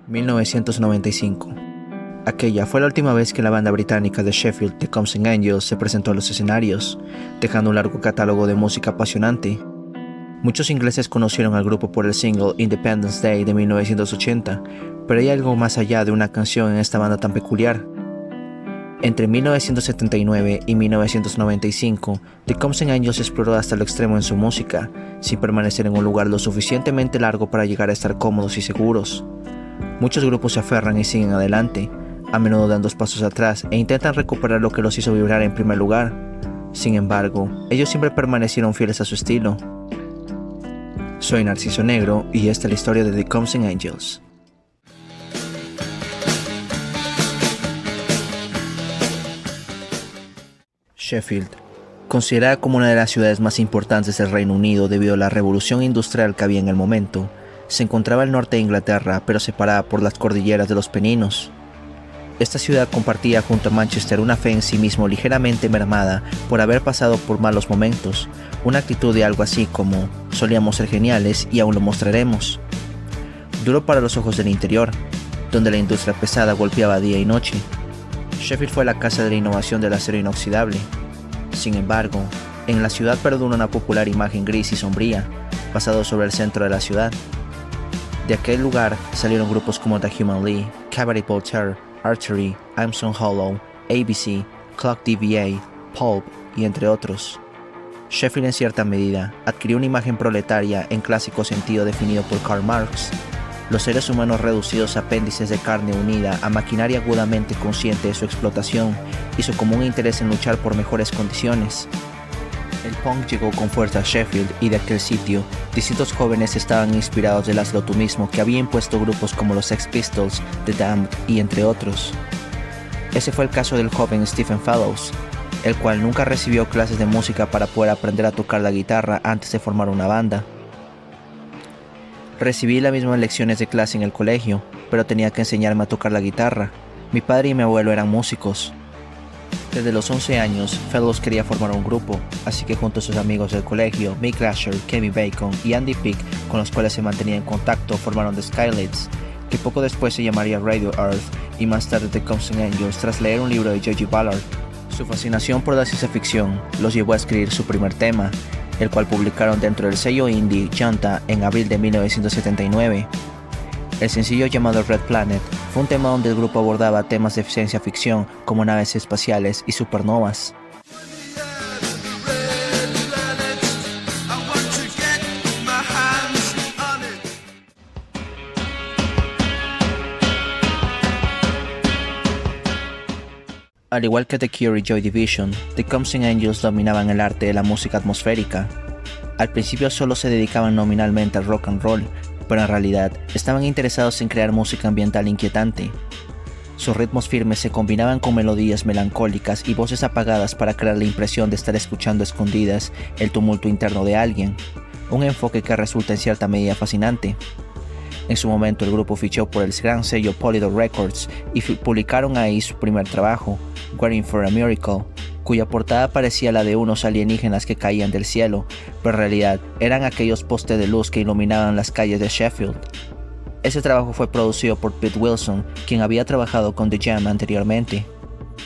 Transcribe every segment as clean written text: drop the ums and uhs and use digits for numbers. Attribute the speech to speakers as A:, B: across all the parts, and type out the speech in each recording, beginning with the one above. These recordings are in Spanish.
A: 1995. Aquella fue la última vez que la banda británica de Sheffield, The Comes Angels, se presentó a los escenarios, dejando un largo catálogo de música apasionante. Muchos ingleses conocieron al grupo por el single Independence Day de 1980, pero hay algo más allá de una canción en esta banda tan peculiar. Entre 1979 y 1995, The Comes Angels exploró hasta lo extremo en su música, sin permanecer en un lugar lo suficientemente largo para llegar a estar cómodos y seguros. Muchos grupos se aferran y siguen adelante, a menudo dan 2 pasos atrás e intentan recuperar lo que los hizo vibrar en primer lugar. Sin embargo, ellos siempre permanecieron fieles a su estilo. Soy Narciso Negro y esta es la historia de The Comes Angels. Sheffield, considerada como una de las ciudades más importantes del Reino Unido debido a la revolución industrial que había en el momento, se encontraba al norte de Inglaterra, pero separada por las cordilleras de los Peninos. Esta ciudad compartía junto a Manchester una fe en sí mismo ligeramente mermada por haber pasado por malos momentos, una actitud de algo así como solíamos ser geniales y aún lo mostraremos. Duro para los ojos del interior, donde la industria pesada golpeaba día y noche. Sheffield fue la casa de la innovación del acero inoxidable. Sin embargo, en la ciudad perduró una popular imagen gris y sombría, basado sobre el centro de la ciudad. De aquel lugar salieron grupos como The Human League, Cabaret Voltaire, Archery, Amson Hollow, ABC, Clock DVA, Pulp y entre otros. Sheffield en cierta medida adquirió una imagen proletaria en clásico sentido definido por Karl Marx. Los seres humanos reducidos a apéndices de carne unida a maquinaria agudamente consciente de su explotación y su común interés en luchar por mejores condiciones. El punk llegó con fuerza a Sheffield y de aquel sitio, distintos jóvenes estaban inspirados del hazlo tú mismo que había impuesto grupos como los Sex Pistols, The Damned y entre otros. Ese fue el caso del joven Stephen Fellows, el cual nunca recibió clases de música para poder aprender a tocar la guitarra antes de formar una banda. Recibí las mismas lecciones de clase en el colegio, pero tenía que enseñarme a tocar la guitarra. Mi padre y mi abuelo eran músicos. Desde los 11 años, Fellows quería formar un grupo, así que junto a sus amigos del colegio, Mick Glasher, Kevin Bacon y Andy Peake, con los cuales se mantenía en contacto, formaron The Skylights, que poco después se llamaría Radio Earth y más tarde The Comes Angels tras leer un libro de J.G. Ballard. Su fascinación por la ciencia ficción los llevó a escribir su primer tema, el cual publicaron dentro del sello indie Janta en abril de 1979. El sencillo llamado Red Planet fue un tema donde el grupo abordaba temas de ciencia ficción como naves espaciales y supernovas. Al igual que The Cure y Joy Division, The Comes Angels dominaban el arte de la música atmosférica. Al principio solo se dedicaban nominalmente al rock and roll, pero en realidad estaban interesados en crear música ambiental inquietante. Sus ritmos firmes se combinaban con melodías melancólicas y voces apagadas para crear la impresión de estar escuchando a escondidas el tumulto interno de alguien, un enfoque que resulta en cierta medida fascinante. En su momento el grupo fichó por el gran sello Polydor Records y publicaron ahí su primer trabajo, Waiting for a Miracle, cuya portada parecía la de unos alienígenas que caían del cielo, pero en realidad eran aquellos postes de luz que iluminaban las calles de Sheffield. Ese trabajo fue producido por Pete Wilson, quien había trabajado con The Jam anteriormente.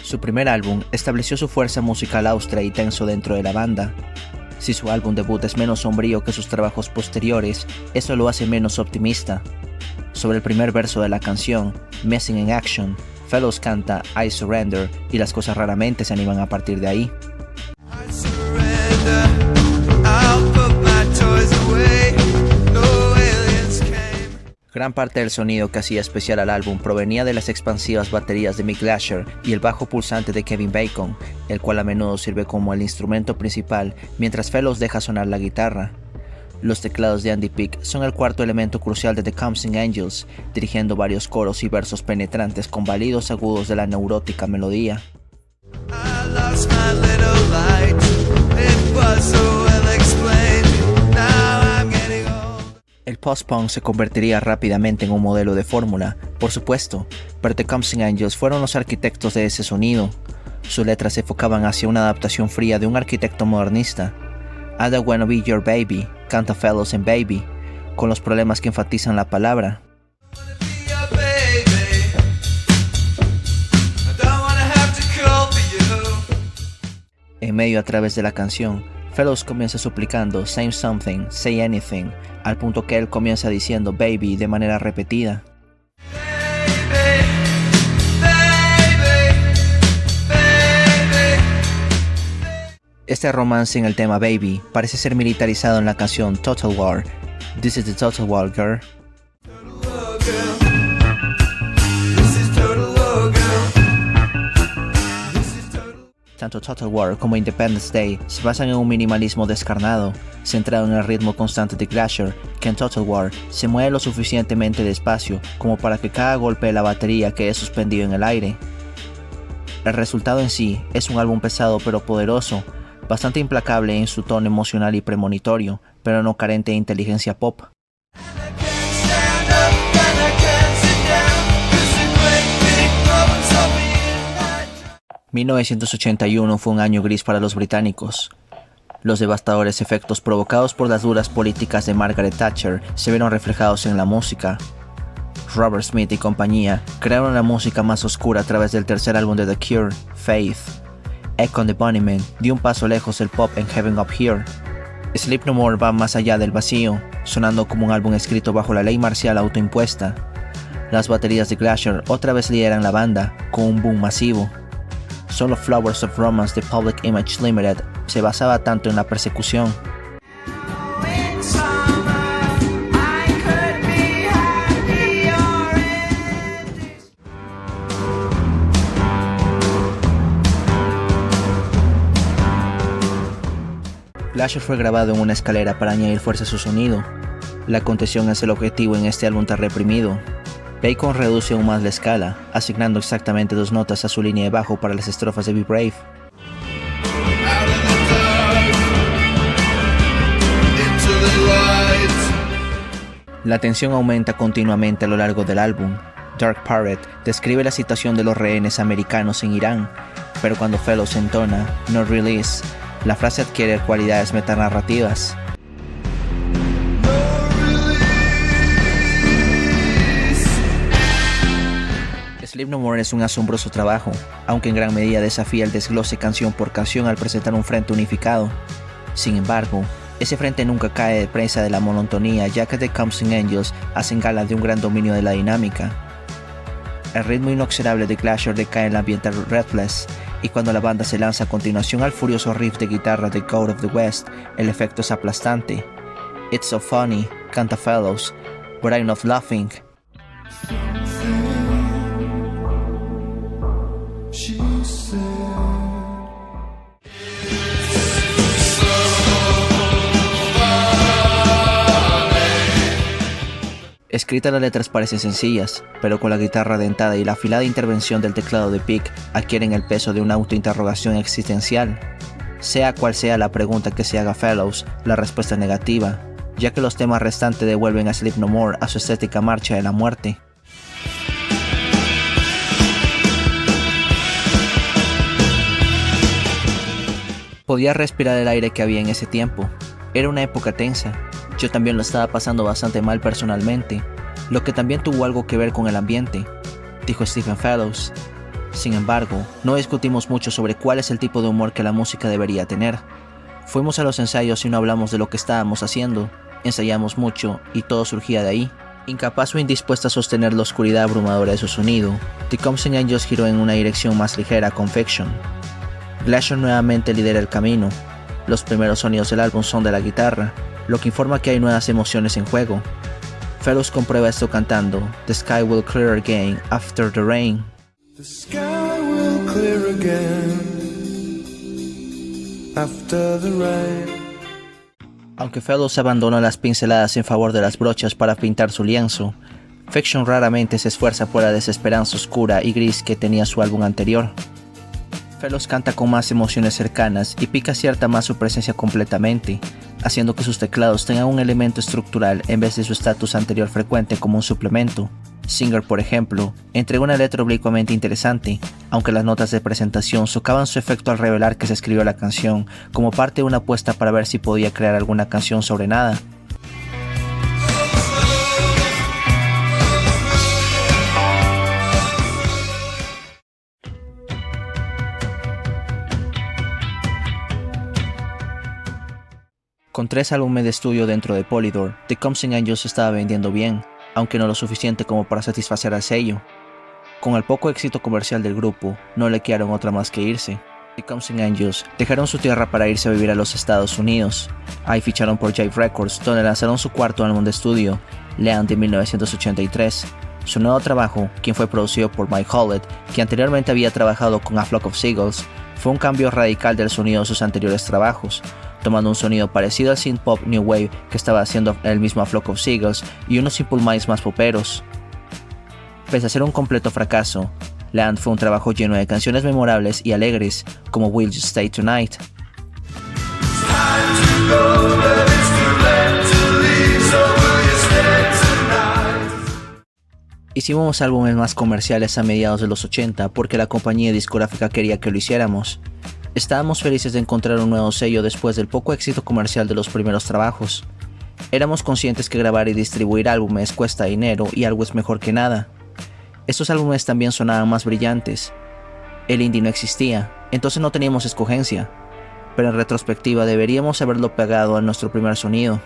A: Su primer álbum estableció su fuerza musical austera y tenso dentro de la banda. Si su álbum debut es menos sombrío que sus trabajos posteriores, eso lo hace menos optimista. Sobre el primer verso de la canción, Messing in Action, Fellows canta I Surrender y las cosas raramente se animan a partir de ahí. Gran parte del sonido que hacía especial al álbum provenía de las expansivas baterías de Mick Glasher y el bajo pulsante de Kevin Bacon, el cual a menudo sirve como el instrumento principal mientras Fellows deja sonar la guitarra. Los teclados de Andy Peake son el cuarto elemento crucial de The Comes Angels, dirigiendo varios coros y versos penetrantes con balidos agudos de la neurótica melodía. El post-punk se convertiría rápidamente en un modelo de fórmula, por supuesto, pero The Comes Angels fueron los arquitectos de ese sonido. Sus letras se enfocaban hacia una adaptación fría de un arquitecto modernista. I Don't Wanna Be Your Baby, canta Fellows en Baby, con los problemas que enfatizan la palabra. En medio a través de la canción, Fellows comienza suplicando "Say something, say anything", al punto que él comienza diciendo "baby" de manera repetida. Este romance en el tema "Baby" parece ser militarizado en la canción Total War, "This is the Total War, girl". Tanto Total War como Independence Day se basan en un minimalismo descarnado, centrado en el ritmo constante de Glacier, que en Total War se mueve lo suficientemente despacio como para que cada golpe de la batería quede suspendido en el aire. El resultado en sí es un álbum pesado pero poderoso, bastante implacable en su tono emocional y premonitorio, pero no carente de inteligencia pop. 1981 fue un año gris para los británicos. Los devastadores efectos provocados por las duras políticas de Margaret Thatcher se vieron reflejados en la música. Robert Smith y compañía crearon la música más oscura a través del tercer álbum de The Cure, Faith. Echo and the Bunnymen dio un paso lejos del pop en Heaven Up Here. Sleep No More va más allá del vacío, sonando como un álbum escrito bajo la ley marcial autoimpuesta. Las baterías de Glacier otra vez lideran la banda, con un boom masivo. Solo Flowers of Romance de Public Image Limited se basaba tanto en la persecución. Glacier fue grabado en una escalera para añadir fuerza a su sonido. La contención es el objetivo en este álbum tan reprimido. Bacon reduce aún más la escala, asignando exactamente 2 notas a su línea de bajo para las estrofas de Be Brave. La tensión aumenta continuamente a lo largo del álbum. Dark Parrot describe la situación de los rehenes americanos en Irán, pero cuando Fellows entona "No Release", la frase adquiere cualidades metanarrativas. Sleep No More es un asombroso trabajo, aunque en gran medida desafía el desglose canción por canción al presentar un frente unificado. Sin embargo, ese frente nunca cae de presa de la monotonía, ya que The Comes Angels hacen gala de un gran dominio de la dinámica. El ritmo inoxidable de Glacier decae en el ambiente Breathless, y cuando la banda se lanza a continuación al furioso riff de guitarra de God of the West, el efecto es aplastante. "It's so funny", canta Fellows, "but I'm not laughing". Escritas las letras parecen sencillas, pero con la guitarra dentada y la afilada intervención del teclado de Peak adquieren el peso de una autointerrogación existencial. Sea cual sea la pregunta que se haga Fellows, la respuesta es negativa, ya que los temas restantes devuelven a Sleep No More a su estética marcha de la muerte. Podía respirar el aire que había en ese tiempo. Era una época tensa. Yo también lo estaba pasando bastante mal personalmente, lo que también tuvo algo que ver con el ambiente, dijo Stephen Fellows. Sin embargo, no discutimos mucho sobre cuál es el tipo de humor que la música debería tener. Fuimos a los ensayos y no hablamos de lo que estábamos haciendo. Ensayamos mucho y todo surgía de ahí. Incapaz o indispuesta a sostener la oscuridad abrumadora de su sonido, The Comes Angels giró en una dirección más ligera con Fiction. Glacier nuevamente lidera el camino. Los primeros sonidos del álbum son de la guitarra, lo que informa que hay nuevas emociones en juego. Fellows comprueba esto cantando "The sky will clear again after the rain".
B: The sky will clear again after the rain.
A: Aunque Fellows abandona las pinceladas en favor de las brochas para pintar su lienzo, Fiction raramente se esfuerza por la desesperanza oscura y gris que tenía su álbum anterior. Fellows canta con más emociones cercanas y Peak acierta más su presencia completamente, haciendo que sus teclados tengan un elemento estructural en vez de su estatus anterior frecuente como un suplemento. Singer, por ejemplo, entregó una letra oblicuamente interesante, aunque las notas de presentación socavan su efecto al revelar que se escribió la canción como parte de una apuesta para ver si podía crear alguna canción sobre nada. Con 3 álbumes de estudio dentro de Polydor, The Comes Angels estaba vendiendo bien, aunque no lo suficiente como para satisfacer al sello. Con el poco éxito comercial del grupo, no le quedaron otra más que irse. The Comes Angels dejaron su tierra para irse a vivir a los Estados Unidos. Ahí ficharon por Jive Records, donde lanzaron su cuarto álbum de estudio, Land, en 1983. Su nuevo trabajo, quien fue producido por Mike Hollett, que anteriormente había trabajado con A Flock of Seagulls, fue un cambio radical del sonido de sus anteriores trabajos, tomando un sonido parecido al synth pop new wave que estaba haciendo el mismo A Flock of Seagulls y unos Simple Minds más poperos. Pese a ser un completo fracaso, Land fue un trabajo lleno de canciones memorables y alegres como Will You Stay Tonight. Hicimos álbumes más comerciales a mediados de los 80 porque la compañía discográfica quería que lo hiciéramos. Estábamos felices de encontrar un nuevo sello después del poco éxito comercial de los primeros trabajos. Éramos conscientes que grabar y distribuir álbumes cuesta dinero y algo es mejor que nada. Estos álbumes también sonaban más brillantes. El indie no existía, entonces no teníamos escogencia, pero en retrospectiva deberíamos haberlo pegado a nuestro primer sonido.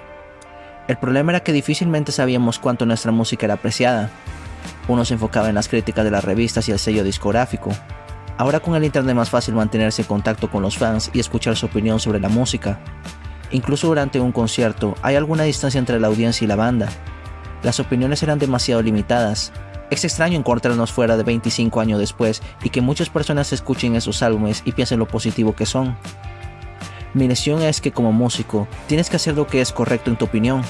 A: El problema era que difícilmente sabíamos cuánto nuestra música era apreciada. Uno se enfocaba en las críticas de las revistas y el sello discográfico. Ahora con el internet es más fácil mantenerse en contacto con los fans y escuchar su opinión sobre la música. Incluso durante un concierto hay alguna distancia entre la audiencia y la banda. Las opiniones eran demasiado limitadas. Es extraño encontrarnos fuera de 25 años después y que muchas personas escuchen esos álbumes y piensen lo positivo que son. Mi lección es que como músico tienes que hacer lo que es correcto en tu opinión.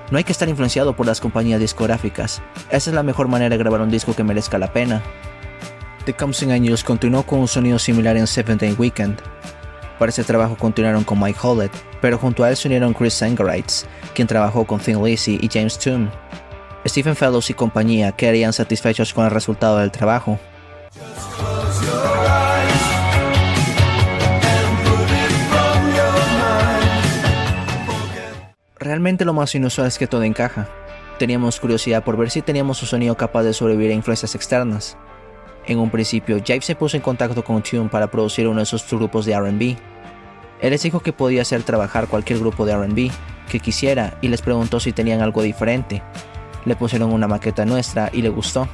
A: No hay que estar influenciado por las compañías discográficas. Esa es la mejor manera de grabar un disco que merezca la pena. The Comes Angels continuó con un sonido similar en Seventh Day Weekend. Para ese trabajo continuaron con Mike Hollett, pero junto a él se unieron Chris Sangarides, quien trabajó con Thin Lizzy y James Toome. Stephen Fellows y compañía quedarían satisfechos con el resultado del trabajo. Realmente lo más inusual es que todo encaja. Teníamos curiosidad por ver si teníamos un sonido capaz de sobrevivir a influencias externas. En un principio, Jive se puso en contacto con Toome para producir uno de sus grupos de R&B. Él les dijo que podía hacer trabajar cualquier grupo de R&B que quisiera y les preguntó si tenían algo diferente. Le pusieron una maqueta nuestra y le gustó.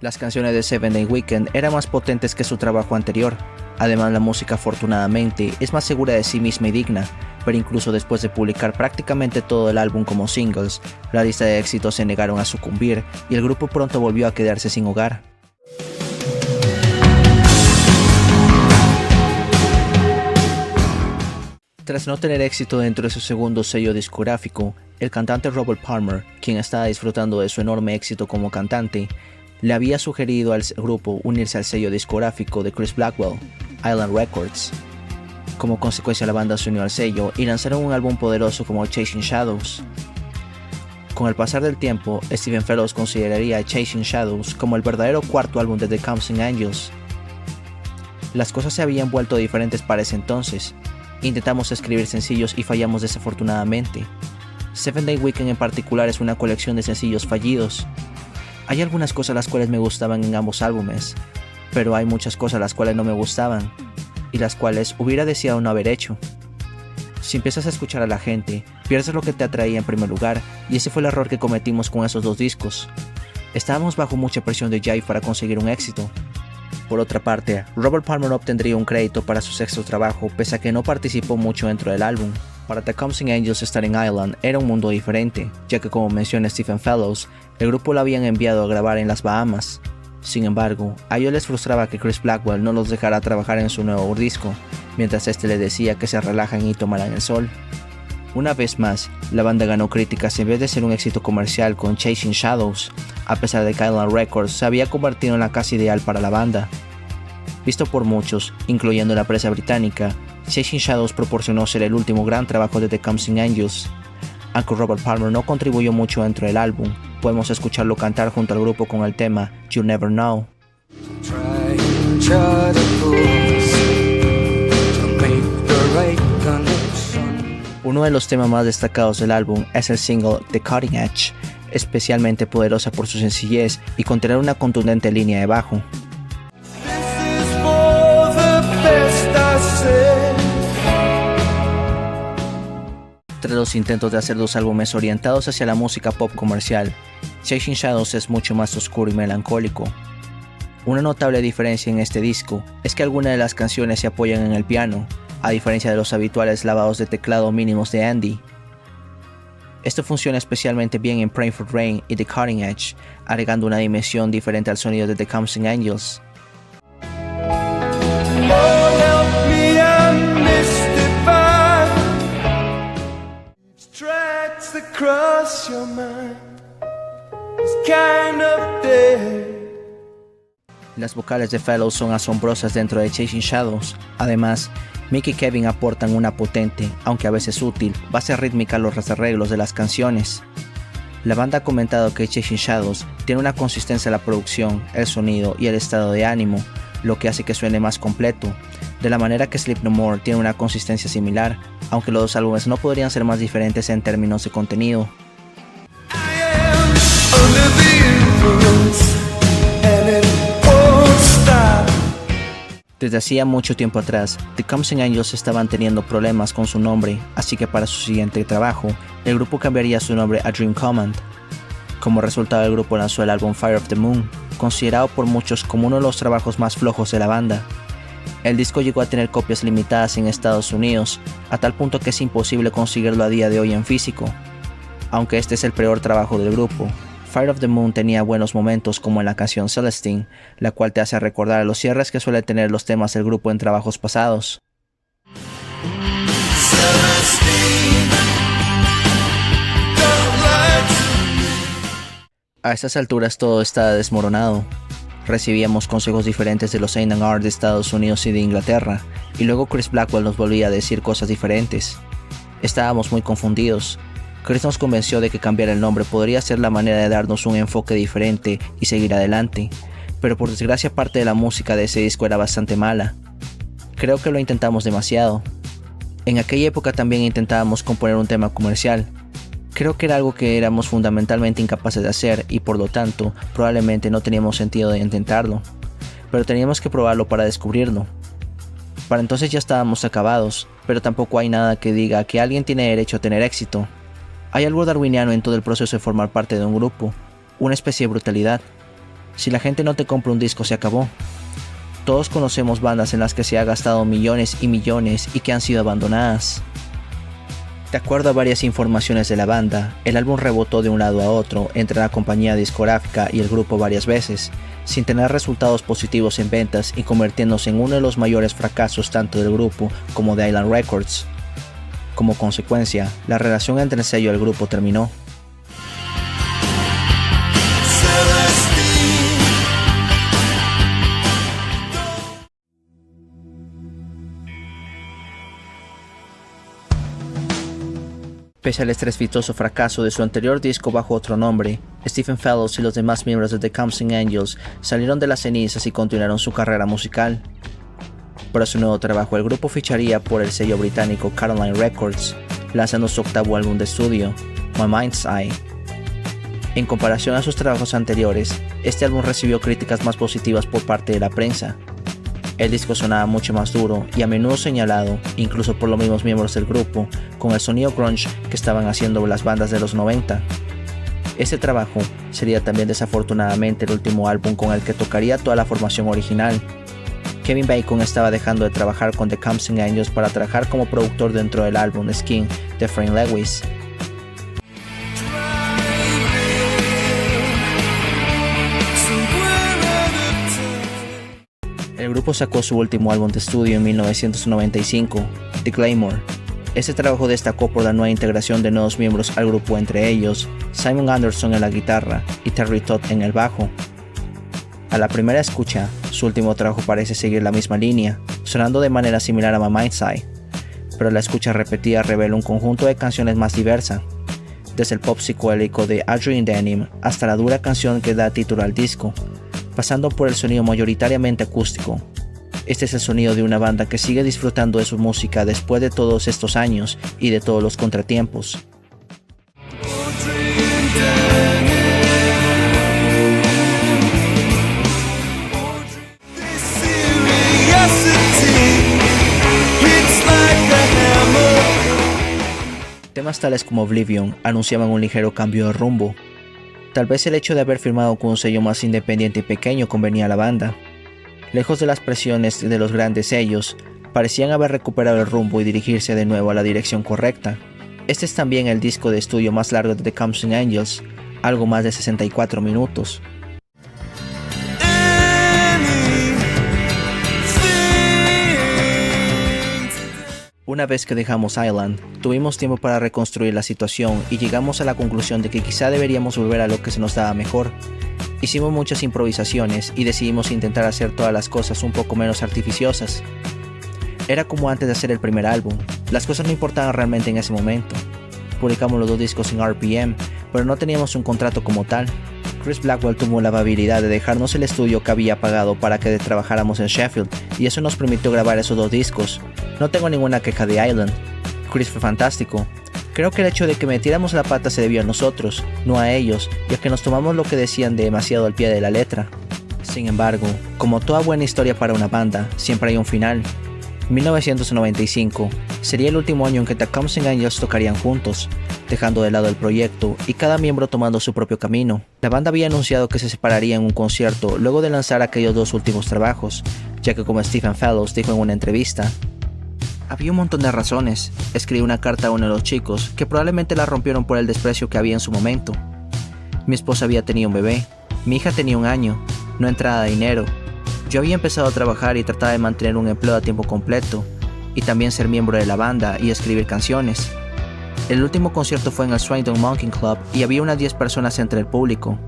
A: Las canciones de Seventh Day Weekend eran más potentes que su trabajo anterior. Además, la música afortunadamente es más segura de sí misma y digna, pero incluso después de publicar prácticamente todo el álbum como singles, la lista de éxitos se negaron a sucumbir y el grupo pronto volvió a quedarse sin hogar. Tras no tener éxito dentro de su segundo sello discográfico, el cantante Robert Palmer, quien estaba disfrutando de su enorme éxito como cantante, le había sugerido al grupo unirse al sello discográfico de Chris Blackwell, Island Records. Como consecuencia, la banda se unió al sello y lanzaron un álbum poderoso como Chasing Shadows. Con el pasar del tiempo, Stephen Fellows consideraría Chasing Shadows como el verdadero cuarto álbum de The Comes Angels. Las cosas se habían vuelto diferentes para ese entonces. Intentamos escribir sencillos y fallamos desafortunadamente. Seventh Day Weekend en particular es una colección de sencillos fallidos. Hay algunas cosas las cuales me gustaban en ambos álbumes, pero hay muchas cosas las cuales no me gustaban y las cuales hubiera deseado no haber hecho. Si empiezas a escuchar a la gente, pierdes lo que te atraía en primer lugar, y ese fue el error que cometimos con esos dos discos. Estábamos bajo mucha presión de Jive para conseguir un éxito. Por otra parte, Robert Palmer obtendría un crédito para su sexto trabajo pese a que no participó mucho dentro del álbum. Para The Comes Angels estar en Island era un mundo diferente, ya que como menciona Stephen Fellows, el grupo lo habían enviado a grabar en las Bahamas. Sin embargo, a ellos les frustraba que Chris Blackwell no los dejara trabajar en su nuevo disco, mientras este les decía que se relajan y tomaran el sol. Una vez más, la banda ganó críticas en vez de ser un éxito comercial con Chasing Shadows, a pesar de que Island Records se había convertido en la casa ideal para la banda. Visto por muchos, incluyendo la prensa británica, Chasing Shadows proporcionó ser el último gran trabajo de The Comes Angels. Aunque Robert Palmer no contribuyó mucho dentro del álbum, podemos escucharlo cantar junto al grupo con el tema You Never Know. Uno de los temas más destacados del álbum es el single The Cutting Edge. especialmente poderosa por su sencillez y con tener una contundente línea de bajo.
B: This is for the best I said.
A: Tras los intentos de hacer 2 álbumes orientados hacia la música pop comercial, Chasing Shadows es mucho más oscuro y melancólico. Una notable diferencia en este disco es que algunas de las canciones se apoyan en el piano, a diferencia de los habituales lavados de teclado mínimos de Andy. Esto funciona especialmente bien en Praying for Rain y The Cutting Edge, agregando una dimensión diferente al sonido de The Counting Angels.
B: Oh, help me, I'm mystified. Tracks that cross your mind. It's kind of dead.
A: Las vocales de Fellows son asombrosas dentro de Chasing Shadows. Además, Mick y Kevin aportan una potente, aunque a veces sutil, base rítmica a los arreglos de las canciones. La banda ha comentado que Chasing Shadows tiene una consistencia en la producción, el sonido y el estado de ánimo, lo que hace que suene más completo, de la manera que Sleep No More tiene una consistencia similar, aunque los 2 álbumes no podrían ser más diferentes en términos de contenido.
B: Under the influence, and it won't stop.
A: Desde hacía mucho tiempo atrás, The Counting Angels estaban teniendo problemas con su nombre, así que para su siguiente trabajo, el grupo cambiaría su nombre a Dream Command. Como resultado, el grupo lanzó el álbum Fire of the Moon, considerado por muchos como uno de los trabajos más flojos de la banda. El disco llegó a tener copias limitadas en Estados Unidos, a tal punto que es imposible conseguirlo a día de hoy en físico. Aunque este es el peor trabajo del grupo, Fire of the Moon tenía buenos momentos como en la canción Celestine, la cual te hace recordar a los cierres que suelen tener los temas del grupo en trabajos pasados. A estas alturas todo estaba desmoronado. Recibíamos consejos diferentes de los A&R de Estados Unidos y de Inglaterra, y luego Chris Blackwell nos volvía a decir cosas diferentes. Estábamos muy confundidos. Chris nos convenció de que cambiar el nombre podría ser la manera de darnos un enfoque diferente y seguir adelante, pero por desgracia parte de la música de ese disco era bastante mala. Creo que lo intentamos demasiado. En aquella época también intentábamos componer un tema comercial. Creo que era algo que éramos fundamentalmente incapaces de hacer y por lo tanto probablemente no teníamos sentido de intentarlo, pero teníamos que probarlo para descubrirlo. Para entonces ya estábamos acabados, pero tampoco hay nada que diga que alguien tiene derecho a tener éxito. Hay algo darwiniano en todo el proceso de formar parte de un grupo, una especie de brutalidad. Si la gente no te compra un disco, se acabó. Todos conocemos bandas en las que se ha gastado millones y millones y que han sido abandonadas. De acuerdo a varias informaciones de la banda, el álbum rebotó de un lado a otro entre la compañía discográfica y el grupo varias veces, sin tener resultados positivos en ventas y convirtiéndose en uno de los mayores fracasos tanto del grupo como de Island Records. Como consecuencia, la relación entre el sello y el grupo terminó. Pese al estrepitoso fracaso de su anterior disco bajo otro nombre, Stephen Fellows y los demás miembros de The Counting Angels salieron de las cenizas y continuaron su carrera musical. Para su nuevo trabajo, el grupo ficharía por el sello británico Caroline Records, lanzando su 8º álbum de estudio, My Mind's Eye. En comparación a sus trabajos anteriores, este álbum recibió críticas más positivas por parte de la prensa. El disco sonaba mucho más duro y a menudo señalado, incluso por los mismos miembros del grupo, con el sonido grunge que estaban haciendo las bandas de los 90. Este trabajo sería también desafortunadamente el último álbum con el que tocaría toda la formación original. Kevin Bacon estaba dejando de trabajar con The Counting Angels para trabajar como productor dentro del álbum Skin de Frank Lewis. El grupo sacó su último álbum de estudio en 1995, The Glamour. Este trabajo destacó por la nueva integración de nuevos miembros al grupo, entre ellos Simon Anderson en la guitarra y Terry Todd en el bajo. A la primera escucha, su último trabajo parece seguir la misma línea, sonando de manera similar a My Mind's Eye, pero la escucha repetida revela un conjunto de canciones más diversa, desde el pop psicodélico de Adrian Denim hasta la dura canción que da título al disco, pasando por el sonido mayoritariamente acústico. Este es el sonido de una banda que sigue disfrutando de su música después de todos estos años y de todos los contratiempos.
B: Dream
A: Temas tales como Oblivion anunciaban un ligero cambio de rumbo. Tal vez el hecho de haber firmado con un sello más independiente y pequeño convenía a la banda. Lejos de las presiones de los grandes sellos, parecían haber recuperado el rumbo y dirigirse de nuevo a la dirección correcta. Este es también el disco de estudio más largo de The Counting Angels, algo más de 64 minutos. Una vez que dejamos Island, tuvimos tiempo para reconstruir la situación y llegamos a la conclusión de que quizá deberíamos volver a lo que se nos daba mejor. Hicimos muchas improvisaciones y decidimos intentar hacer todas las cosas un poco menos artificiosas. Era como antes de hacer el primer álbum, las cosas no importaban realmente en ese momento. Publicamos los 2 discos en RPM, pero no teníamos un contrato como tal. Chris Blackwell tuvo la amabilidad de dejarnos el estudio que había pagado para que trabajáramos en Sheffield, y eso nos permitió grabar esos 2 discos. No tengo ninguna queja de Island. Chris fue fantástico. Creo que el hecho de que metiéramos la pata se debió a nosotros, no a ellos, ya que nos tomamos lo que decían demasiado al pie de la letra. Sin embargo, como toda buena historia para una banda, siempre hay un final. 1995 sería el último año en que The Counting Angels tocarían juntos, dejando de lado el proyecto y cada miembro tomando su propio camino. La banda había anunciado que se separaría en un concierto luego de lanzar aquellos 2 últimos trabajos, ya que como Stephen Fellows dijo en una entrevista, había un montón de razones. Escribí una carta a uno de los chicos que probablemente la rompieron por el desprecio que había en su momento. Mi esposa había tenido un bebé, mi hija tenía 1 año, no entraba dinero. Yo había empezado a trabajar y trataba de mantener un empleo a tiempo completo, y también ser miembro de la banda y escribir canciones. El último concierto fue en el Swindon Monkey Club y había unas 10 personas entre el público.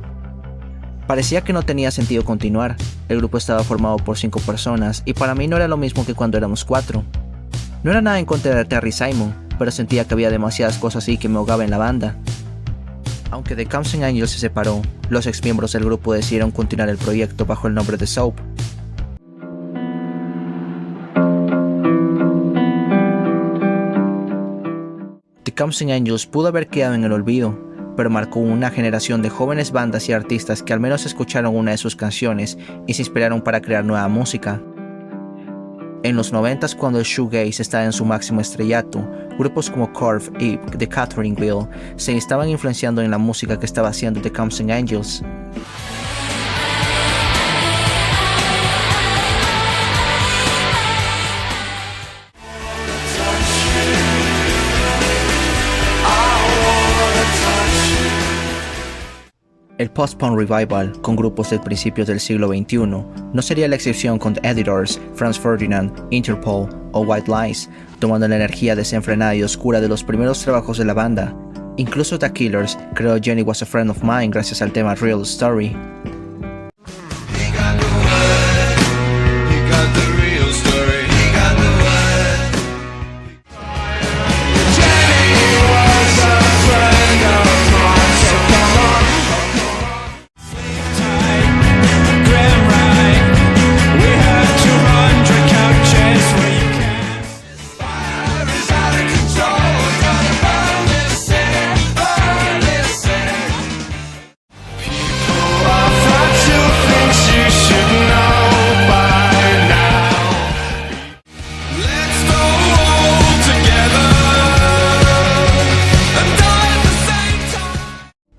A: Parecía que no tenía sentido continuar, el grupo estaba formado por 5 personas y para mí no era lo mismo que cuando éramos 4. No era nada en contra de Terry Simon, pero sentía que había demasiadas cosas así que me ahogaba en la banda. Aunque The Counting Angels se separó, los ex miembros del grupo decidieron continuar el proyecto bajo el nombre de Soap. The Counting Angels pudo haber quedado en el olvido, pero marcó una generación de jóvenes bandas y artistas que al menos escucharon una de sus canciones y se inspiraron para crear nueva música. En los 90s, cuando el shoegaze estaba en su máximo estrellato, grupos como Curve y The Catherine Wheel se estaban influenciando en la música que estaba haciendo The Counting Angels. El post-punk revival, con grupos de principios del siglo XXI, no sería la excepción con The Editors, Franz Ferdinand, Interpol o White Lies, tomando la energía desenfrenada y oscura de los primeros trabajos de la banda. Incluso The Killers creó Jenny Was a Friend of Mine gracias al tema Real Story.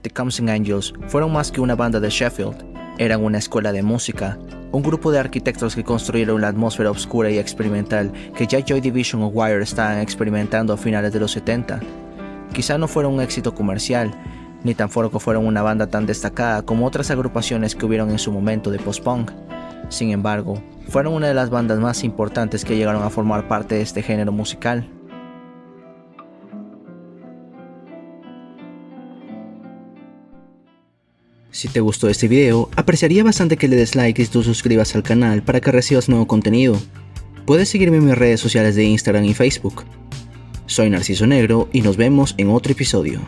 A: The Counting Angels fueron más que una banda de Sheffield, eran una escuela de música, un grupo de arquitectos que construyeron la atmósfera oscura y experimental que ya Joy Division o Wire estaban experimentando a finales de los 70. Quizá no fueron un éxito comercial, ni tampoco fueron una banda tan destacada como otras agrupaciones que hubieron en su momento de post-punk. Sin embargo, fueron una de las bandas más importantes que llegaron a formar parte de este género musical. Si te gustó este video, apreciaría bastante que le des like y te suscribas al canal para que recibas nuevo contenido. Puedes seguirme en mis redes sociales de Instagram y Facebook. Soy Narciso Negro y nos vemos en otro episodio.